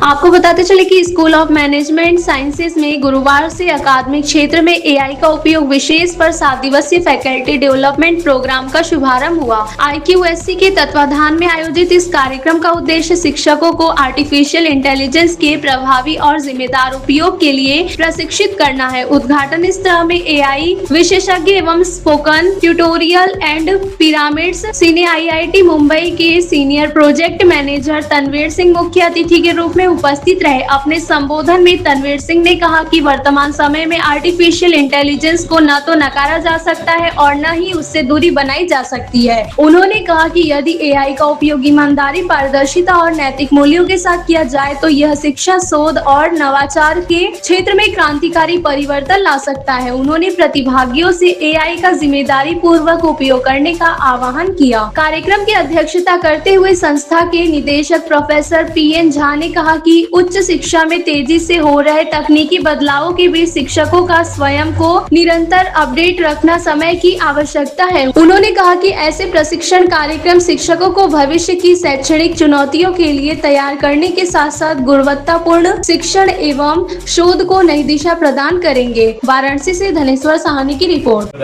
आपको बताते चले कि स्कूल ऑफ मैनेजमेंट साइंसेज में गुरुवार से अकादमिक क्षेत्र में एआई का उपयोग विशेष पर 7 दिवसीय फैकल्टी डेवलपमेंट प्रोग्राम का शुभारंभ हुआ। IQSC के तत्वाधान में आयोजित इस कार्यक्रम का उद्देश्य शिक्षकों को आर्टिफिशियल इंटेलिजेंस के प्रभावी और जिम्मेदार उपयोग के लिए प्रशिक्षित करना है। उद्घाटन सत्र में एआई विशेषज्ञ एवं स्पोकन ट्यूटोरियल एंड पिरामिड्स सीने IIT मुंबई के senior project manager Tanveer Singh मुख्य अतिथि के रूप में उपस्थित रहे। अपने संबोधन में तनवीर सिंह ने कहा कि वर्तमान समय में आर्टिफिशियल इंटेलिजेंस को न तो नकारा जा सकता है और न ही उससे दूरी बनाई जा सकती है। उन्होंने कहा कि यदि एआई का उपयोग ईमानदारी, पारदर्शिता और नैतिक मूल्यों के साथ किया जाए तो यह शिक्षा, शोध और नवाचार के क्षेत्र में क्रांतिकारी परिवर्तन ला सकता है। उन्होंने प्रतिभागियों से एआई का जिम्मेदारी पूर्वक उपयोग करने का आह्वान किया। कार्यक्रम की अध्यक्षता करते हुए संस्था के निदेशक प्रोफेसर PN झा ने कहा कि उच्च शिक्षा में तेजी से हो रहे तकनीकी बदलावों के बीच शिक्षकों का स्वयं को निरंतर अपडेट रखना समय की आवश्यकता है। उन्होंने कहा कि ऐसे प्रशिक्षण कार्यक्रम शिक्षकों को भविष्य की शैक्षणिक चुनौतियों के लिए तैयार करने के साथ साथ गुणवत्तापूर्ण शिक्षण एवं शोध को नई दिशा प्रदान करेंगे। वाराणसी से धनेश्वर साहनी की report.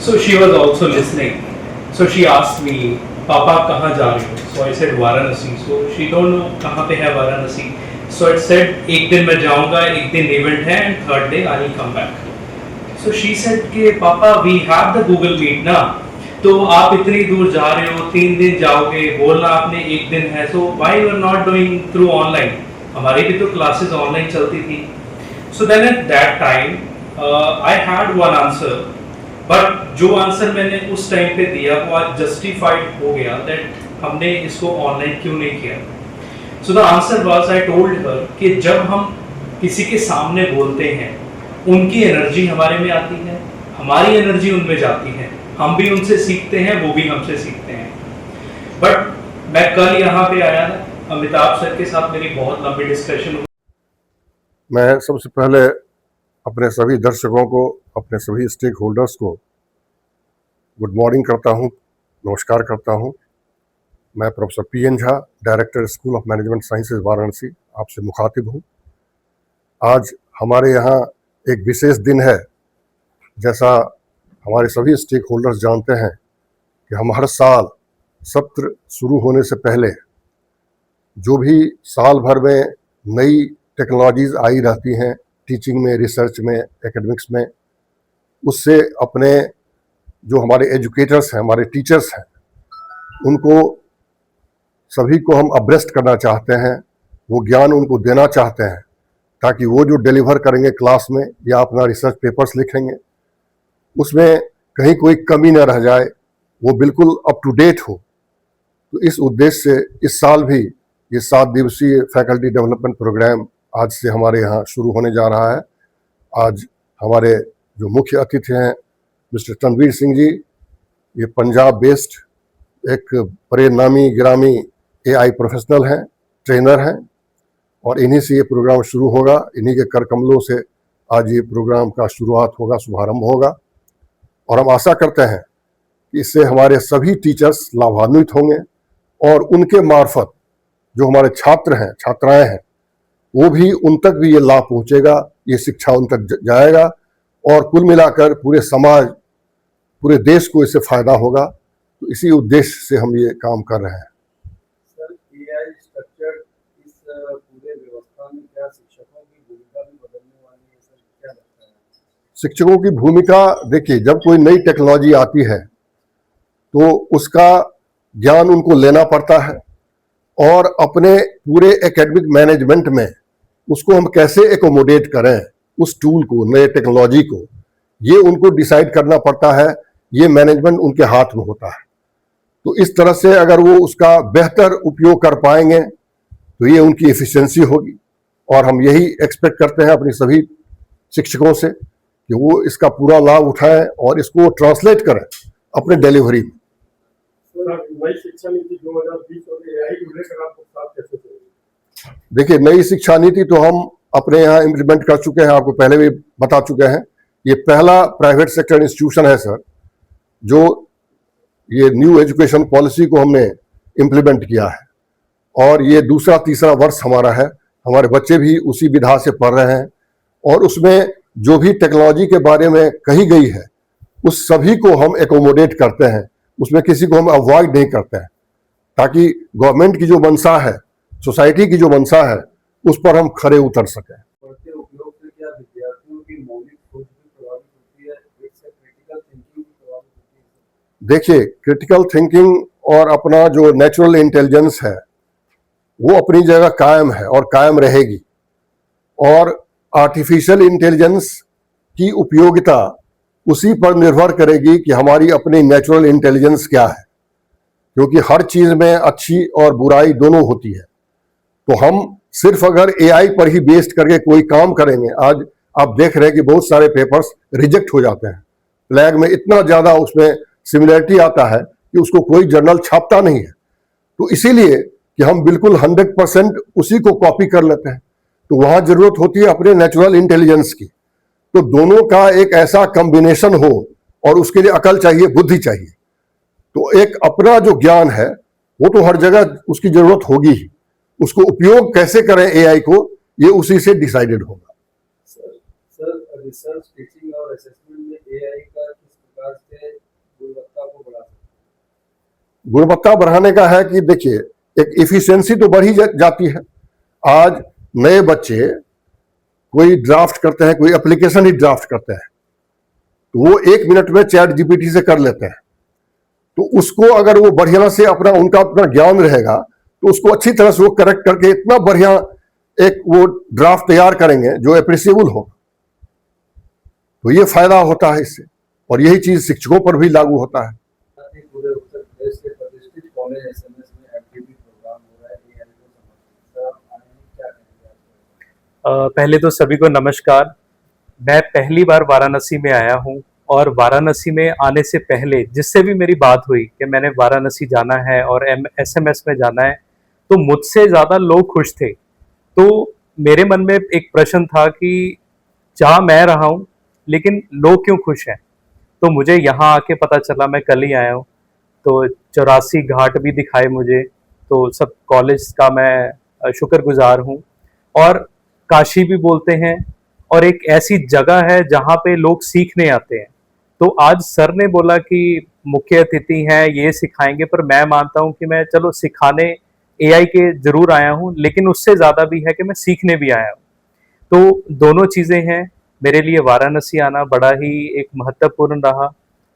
So she was also listening. So she asked me, पापा कहाँ जा रहे हो? So I said Varanasi. So she don't know कहाँ पे है वाराणसी. So I said एक दिन मैं जाऊँगा, एक दिन इवेंट है and third day I will come back. So she said कि पापा we have the Google Meet ना, तो आप इतनी दूर जा रहे हो, 3 दिन जाओगे, बोलना आपने एक दिन है, so why you are not doing through online? हमारी भी तो क्लासेस ऑनलाइन चलती थी. So then at that time I had one answer. But जो आंसर मैंने उस टाइम पे दिया वो आज जस्टिफाइड हो गया दैट हमने इसको ऑनलाइन क्यों नहीं किया. So the answer was I told her कि जब हम किसी के सामने बोलते हैं उनकी एनर्जी हमारे में आती है, हमारी एनर्जी उनमें जाती है, हम भी उनसे सीखते हैं, वो भी हमसे सीखते हैं. बट मैं कल यहाँ पे आया था, अमिताभ सर के साथ मेरी बहुत लंबी डिस्कशन हुई. मैं सबसे पहले अपने सभी दर्शकों को, अपने सभी स्टेक होल्डर्स को गुड मॉर्निंग करता हूं, नमस्कार करता हूं. मैं professor PN Jha, director school of management sciences Varanasi, आपसे मुखातिब हूं. आज हमारे यहाँ एक विशेष दिन है. जैसा हमारे सभी स्टेक होल्डर्स जानते हैं कि हम हर साल सत्र शुरू होने से पहले जो भी साल भर में नई टेक्नोलॉजीज आई रहती हैं टीचिंग में, रिसर्च में, एकेडमिक्स में, उससे अपने जो हमारे एजुकेटर्स हैं, हमारे टीचर्स हैं, उनको सभी को हम अब्रेस्ट करना चाहते हैं, वो ज्ञान उनको देना चाहते हैं ताकि वो जो डिलीवर करेंगे क्लास में या अपना रिसर्च पेपर्स लिखेंगे उसमें कहीं कोई कमी न रह जाए, वो बिल्कुल अप टू डेट हो. तो इस उद्देश्य से इस साल भी ये 7 दिवसीय फैकल्टी डेवलपमेंट प्रोग्राम आज से हमारे यहाँ शुरू होने जा रहा है. आज हमारे जो मुख्य अतिथि हैं मिस्टर तनवीर सिंह जी, ये पंजाब बेस्ड एक बड़े नामी गिरामी AI प्रोफेशनल हैं, ट्रेनर हैं, और इन्हीं से ये प्रोग्राम शुरू होगा. इन्हीं के कर कमलों से आज ये प्रोग्राम का शुरुआत होगा, शुभारंभ होगा. और हम आशा करते हैं कि इससे हमारे सभी टीचर्स लाभान्वित होंगे और उनके मार्फत जो हमारे छात्र हैं, छात्राएं हैं, वो भी उन तक भी ये लाभ पहुंचेगा, ये शिक्षा उन तक जाएगा और कुल मिलाकर पूरे समाज, पूरे देश को इससे फायदा होगा. तो इसी उद्देश्य से हम ये काम कर रहे हैं. सर, AI स्ट्रक्चर इस पूरे व्यवस्था में क्या शिक्षकों की भूमिका भी बदलने वाली है सर, क्या लगता है? शिक्षकों की भूमिका, देखिए, जब कोई नई टेक्नोलॉजी आती है तो उसका ज्ञान उनको लेना पड़ता है और अपने पूरे एकेडमिक मैनेजमेंट में उसको हम कैसे एकोमोडेट करें, उस टूल को, नए टेक्नोलॉजी को, ये उनको डिसाइड करना पड़ता है. ये मैनेजमेंट उनके हाथ में होता है. तो इस तरह से अगर वो उसका बेहतर उपयोग कर पाएंगे तो ये उनकी एफिशिएंसी होगी. और हम यही एक्सपेक्ट करते हैं अपनी सभी शिक्षकों से कि वो इसका पूरा लाभ उठाएं और इसको ट्रांसलेट करें अपने डिलीवरी में. नई शिक्षा नीति 2020 और AI को लेकर आपको साथ कैसे चलेगी? देखिए, नई शिक्षा नीति तो हम अपने यहाँ इम्प्लीमेंट कर चुके हैं, आपको पहले भी बता चुके हैं. ये पहला प्राइवेट सेक्टर इंस्टीट्यूशन है सर जो ये न्यू एजुकेशन पॉलिसी को हमने इम्प्लीमेंट किया है. और ये दूसरा तीसरा वर्ष हमारा है। हमारे बच्चे भी उसी विधा से पढ़ रहे हैं और उसमें जो भी टेक्नोलॉजी के बारे में कही गई है उस सभी को हम एकोमोडेट करते हैं, उसमें किसी को हम अवॉइड नहीं करते हैं, ताकि गवर्नमेंट की जो मंशा है, सोसाइटी की जो मंशा है, उस पर हम खरे उतर सकें। बढ़ते उपयोग से क्या विद्यार्थियों की मौलिक सोच भी प्रभावित होती है, इससे क्रिटिकल थिंकिंग भी प्रभावित होती है? देखिए, क्रिटिकल थिंकिंग और अपना जो नेचुरल इंटेलिजेंस है वो अपनी जगह कायम है और कायम रहेगी। और आर्टिफिशियल इंटेलिजेंस की उपयोगिता उसी पर निर्भर करेगी कि हमारी अपनी नेचुरल इंटेलिजेंस क्या है, क्योंकि हर चीज में अच्छी और बुराई दोनों होती है। तो हम सिर्फ अगर एआई पर ही बेस्ड करके कोई काम करेंगे, आज आप देख रहे हैं कि बहुत सारे पेपर्स रिजेक्ट हो जाते हैं। लैग में इतना ज्यादा उसमें सिमिलरिटी आता है कि उसको कोई जर्नल छापता नहीं है। तो इसीलिए कि हम बिल्कुल 100% उसी को कॉपी कर लेते हैं, तो वहां जरूरत होती है अपने नेचुरल इंटेलिजेंस की। तो दोनों का एक ऐसा कॉम्बिनेशन हो, और उसके लिए अकल चाहिए, बुद्धि चाहिए। तो एक अपना जो ज्ञान है वो तो हर जगह उसकी जरूरत होगी ही, उसको उपयोग कैसे करें एआई को, ये उसी से डिसाइडेड होगा। सर रिसर्च, टीचिंग और असेसमेंट में एआई का किस प्रकार से गुणवत्ता को बढ़ा सकते हैं? गुणवत्ता बढ़ाने का है कि देखिए, एक इफिशियंसी तो बढ़ी जाती है। आज नए बच्चे कोई ड्राफ्ट करते हैं, कोई एप्लीकेशन ही ड्राफ्ट करते हैं, तो वो 1 मिनट में चैट जीपीटी से कर लेते हैं। तो उसको अगर वो बढ़िया से उनका अपना ज्ञान रहेगा तो उसको अच्छी तरह से वो करेक्ट करके इतना बढ़िया एक वो ड्राफ्ट तैयार करेंगे जो एप्रिसिएबल हो। तो ये फायदा होता है इससे, और यही चीज शिक्षकों पर भी लागू होता है। पूरे उत्तर प्रदेश के प्रतिष्ठित कॉलेज एसएमएस में एमटीबी प्रोग्राम हो रहा है, एआई को समझते हैं, आप आए हैं, क्या कहेंगे? पहले तो सभी को नमस्कार। मैं पहली बार वाराणसी में आया हूँ, और वाराणसी में आने से पहले जिससे भी मेरी बात हुई कि मैंने वाराणसी जाना है और एसएमएस में जाना है, तो मुझसे ज़्यादा लोग खुश थे। तो मेरे मन में एक प्रश्न था कि जहाँ मैं रहा हूँ लेकिन लोग क्यों खुश हैं। तो मुझे यहाँ आके पता चला, मैं कल ही आया हूँ, तो 84 घाट भी दिखाए मुझे। तो सब कॉलेज का मैं शुक्रगुजार हूँ। और काशी भी बोलते हैं, और एक ऐसी जगह है जहाँ पे लोग सीखने आते हैं। तो आज सर ने बोला कि मुख्य अतिथि हैं, ये सिखाएंगे, पर मैं मानता हूँ कि मैं चलो सिखाने एआई के जरूर आया हूँ, लेकिन उससे ज़्यादा भी है कि मैं सीखने भी आया हूँ। तो दोनों चीज़ें हैं। मेरे लिए वाराणसी आना बड़ा ही एक महत्वपूर्ण रहा,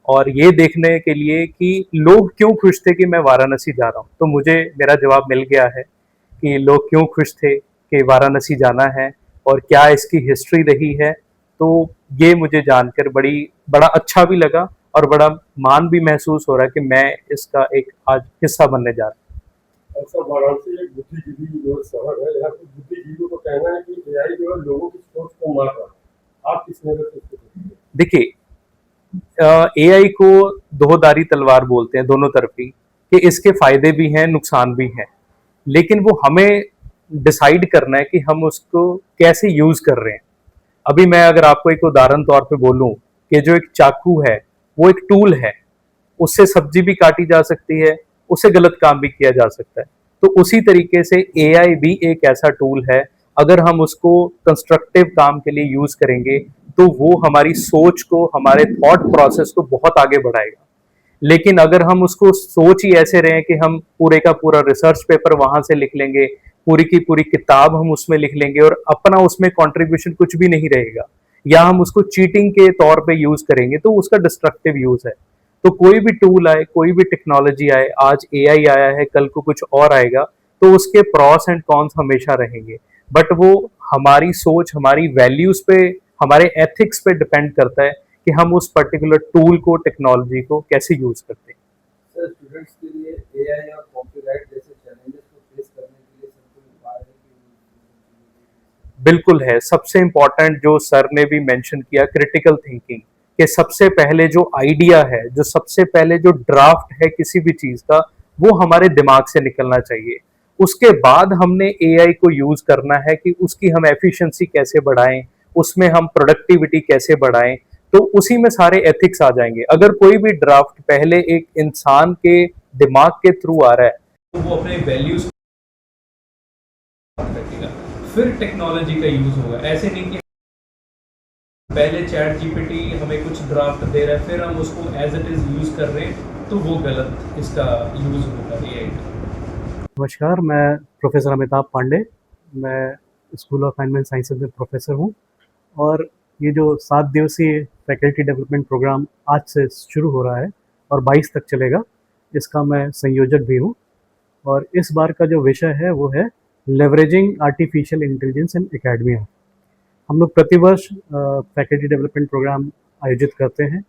और ये देखने के लिए कि लोग क्यों खुश थे कि मैं वाराणसी जा रहा हूँ। तो मुझे मेरा जवाब मिल गया है कि लोग क्यों खुश थे कि वाराणसी जाना है और क्या इसकी हिस्ट्री रही है। तो ये मुझे जानकर बड़ा अच्छा भी लगा, और बड़ा मान भी महसूस हो रहा है कि मैं इसका एक आज हिस्सा बनने जा रहा हूँ। ऐसा वाराणसी एक बुद्धिजीवी जो शहर है, यहाँ कुछ बुद्धिजीवियों को कहना है कि एआई जो है लोगों की सोच को मार रहा है। आप किस नजर से इसको देखते हैं? देखिए, एआई को दोधारी तलवार बोलते हैं, दोनों तरफी, कि इसके फायदे भी हैं, नुकसान भी हैं, लेकिन वो हमें डिसाइड करना है कि हम उसको कैसे यूज कर रहे हैं। अभी मैं अगर आपको एक उदाहरण तौर पे बोलूं कि जो एक चाकू है वो एक टूल है, उससे सब्जी भी काटी जा सकती है, उससे गलत काम भी किया जा सकता है। तो उसी तरीके से एआई भी एक ऐसा टूल है, अगर हम उसको कंस्ट्रक्टिव काम के लिए यूज करेंगे तो वो हमारी सोच को, हमारे थॉट प्रोसेस को बहुत आगे बढ़ाएगा। लेकिन अगर हम उसको सोच ही ऐसे रहे कि हम पूरे का पूरा रिसर्च पेपर वहां से लिख लेंगे, पूरी की पूरी किताब हम उसमें लिख लेंगे और अपना उसमें कंट्रीब्यूशन कुछ भी नहीं रहेगा, या हम उसको चीटिंग के तौर पे यूज करेंगे, तो उसका डिस्ट्रक्टिव यूज है। तो कोई भी टूल आए, कोई भी टेक्नोलॉजी आए, आज एआई आया है, कल को कुछ और आएगा, तो उसके प्रॉस एंड कॉन्स हमेशा रहेंगे। बट वो हमारी सोच, हमारी वैल्यूज पे, हमारे एथिक्स पे डिपेंड करता है कि हम उस पर्टिकुलर टूल को, टेक्नोलॉजी को कैसे यूज करते हैं। सर स्टूडेंट्स के लिए एआई और कॉपीराइट जैसे चैलेंजेस को फेस करने के लिए सर कोई उपाय है कि? बिल्कुल है। सबसे इंपॉर्टेंट जो सर ने भी मेंशन किया, क्रिटिकल थिंकिंग, कि सबसे पहले जो आइडिया है, जो सबसे पहले जो ड्राफ्ट है किसी भी चीज का, वो हमारे दिमाग से निकलना चाहिए। उसके बाद हमने एआई को यूज करना है कि उसकी हम एफिशिएंसी कैसे बढ़ाएं, उसमें हम प्रोडक्टिविटी कैसे बढ़ाएं। तो उसी में सारे एथिक्स आ जाएंगे। अगर कोई भी ड्राफ्ट पहले एक इंसान के दिमाग के थ्रू आ रहा है, तो वो अपने वैल्यूज फिर टेक्नोलॉजी का यूज़ होगा। ऐसे नहीं कि पहले चैट जीपीटी हमें कुछ ड्राफ्ट दे रहा है फिर हम उसको एज इट इज़ यूज़ कर रहे हैं, तो वो गलत इसका यूज़ होगा AI का। नमस्कार, मैं प्रोफेसर अमिताभ पांडे, मैं स्कूल ऑफ मैनेजमेंट साइंसेज में प्रोफेसर हूँ और ये जो 7 दिवसीय फैकल्टी डेवलपमेंट प्रोग्राम आज से शुरू हो रहा है और 22 तक चलेगा, इसका मैं संयोजक भी हूँ। और इस बार का जो विषय है वो है लेवरेजिंग आर्टिफिशियल इंटेलिजेंस इन एकेडमिया। हम लोग प्रतिवर्ष फैकल्टी डेवलपमेंट प्रोग्राम आयोजित करते हैं।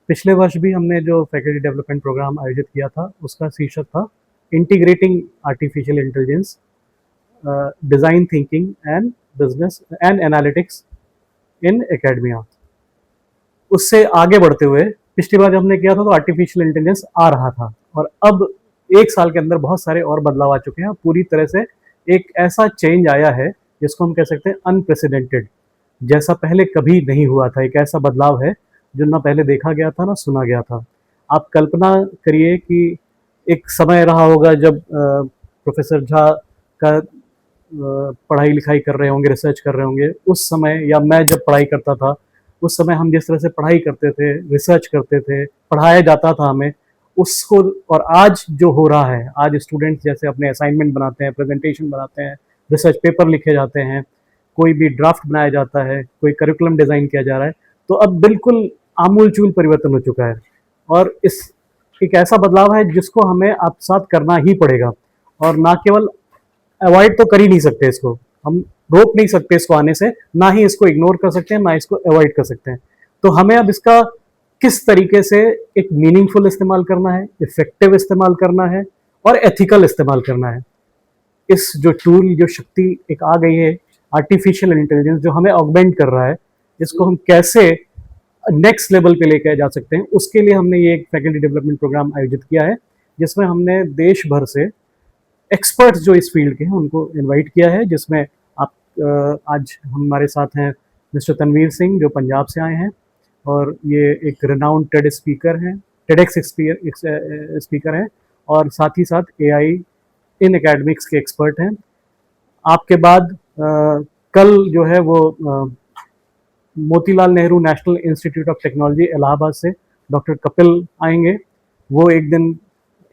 पिछले वर्ष भी हमने जो फैकल्टी डेवलपमेंट प्रोग्राम आयोजित किया था उसका शीर्षक था integrating artificial intelligence, design thinking and business and analytics in academia. उससे आगे बढ़ते हुए पिछली बार जब हमने किया था तो आर्टिफिशियल इंटेलिजेंस आ रहा था और अब 1 साल के अंदर बहुत सारे और बदलाव आ चुके हैं। पूरी तरह से एक ऐसा चेंज आया है जिसको हम कह सकते हैं अनप्रेसिडेंटेड, जैसा पहले कभी नहीं हुआ था। एक ऐसा बदलाव है जो ना पहले देखा गया था ना सुना गया था। आप कल्पना करिए कि एक समय रहा होगा जब प्रोफेसर झा का पढ़ाई लिखाई कर रहे होंगे, रिसर्च कर रहे होंगे उस समय, या मैं जब पढ़ाई करता था उस समय हम जिस तरह से पढ़ाई करते थे, रिसर्च करते थे, पढ़ाया जाता था हमें उसको, और आज जो हो रहा है, आज स्टूडेंट्स जैसे अपने असाइनमेंट बनाते हैं, प्रेजेंटेशन बनाते हैं, रिसर्च पेपर लिखे जाते हैं, कोई भी ड्राफ्ट बनाया जाता है, कोई करिकुलम डिज़ाइन किया जा रहा है, तो अब बिल्कुल आमूल-चूल परिवर्तन हो चुका है। और इस एक ऐसा बदलाव है जिसको हमें आत्मसात करना ही पड़ेगा और ना केवल अवॉइड तो कर ही नहीं सकते इसको, हम रोक नहीं सकते इसको आने से, ना ही इसको इग्नोर कर सकते हैं, ना इसको अवॉइड कर सकते हैं। तो हमें अब इसका किस तरीके से एक मीनिंगफुल इस्तेमाल करना है, इफेक्टिव इस्तेमाल करना है और एथिकल इस्तेमाल करना है। इस जो टूल, जो शक्ति एक आ गई है आर्टिफिशियल इंटेलिजेंस जो हमें ऑगमेंट कर रहा है, इसको हम कैसे नेक्स्ट लेवल पे लेकर जा सकते हैं, उसके लिए हमने ये एक फैकल्टी डेवलपमेंट प्रोग्राम आयोजित किया है जिसमें हमने देश भर से एक्सपर्ट्स जो इस फील्ड के हैं उनको इनवाइट किया है, जिसमें आप आज हमारे साथ हैं मिस्टर तनवीर सिंह जो पंजाब से आए हैं और ये एक रिनाउंड टेड स्पीकर हैं, टेडेक्स स्पीकर हैं और साथ ही साथ AI इन एकेडमिक्स के एक्सपर्ट हैं। आपके बाद कल जो है वो Motilal Nehru national institute of technology Allahabad से डॉक्टर कपिल आएंगे, वो एक दिन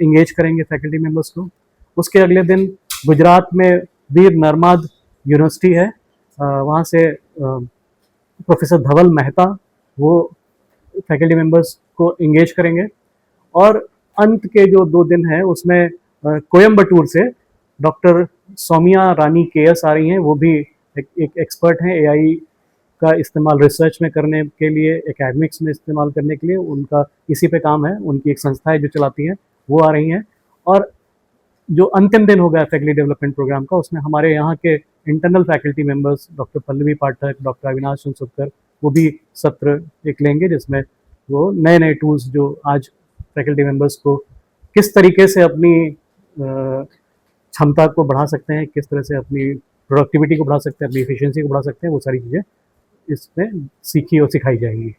इंगेज करेंगे फैकल्टी मेंबर्स को। उसके अगले दिन गुजरात में वीर नर्मद यूनिवर्सिटी है, वहाँ से प्रोफेसर धवल मेहता वो फैकल्टी मेंबर्स को इंगेज करेंगे। और अंत के जो 2 दिन हैं उसमें कोयम्बटूर से डॉक्टर सौम्या रानी KS आ रही हैं, वो भी एक एक्सपर्ट हैं AI का इस्तेमाल रिसर्च में करने के लिए, एकेडमिक्स में इस्तेमाल करने के लिए, उनका इसी पे काम है, उनकी एक संस्था है जो चलाती हैं, वो आ रही हैं। और जो अंतिम दिन होगा फैकल्टी डेवलपमेंट प्रोग्राम का, उसमें हमारे यहाँ के internal faculty members doctor Pallavi Pathak, doctor Avinash Sunsukar, वो भी सत्र एक लेंगे जिसमें वो नए नए टूल्स जो आज फैकल्टी मेंबर्स को किस तरीके से अपनी क्षमता को बढ़ा सकते हैं, किस तरह से अपनी प्रोडक्टिविटी को बढ़ा सकते हैं, अपनी एफिशिएंसी को बढ़ा सकते हैं, वो सारी चीज़ें इसमें सीखी और सिखाई जाएंगी।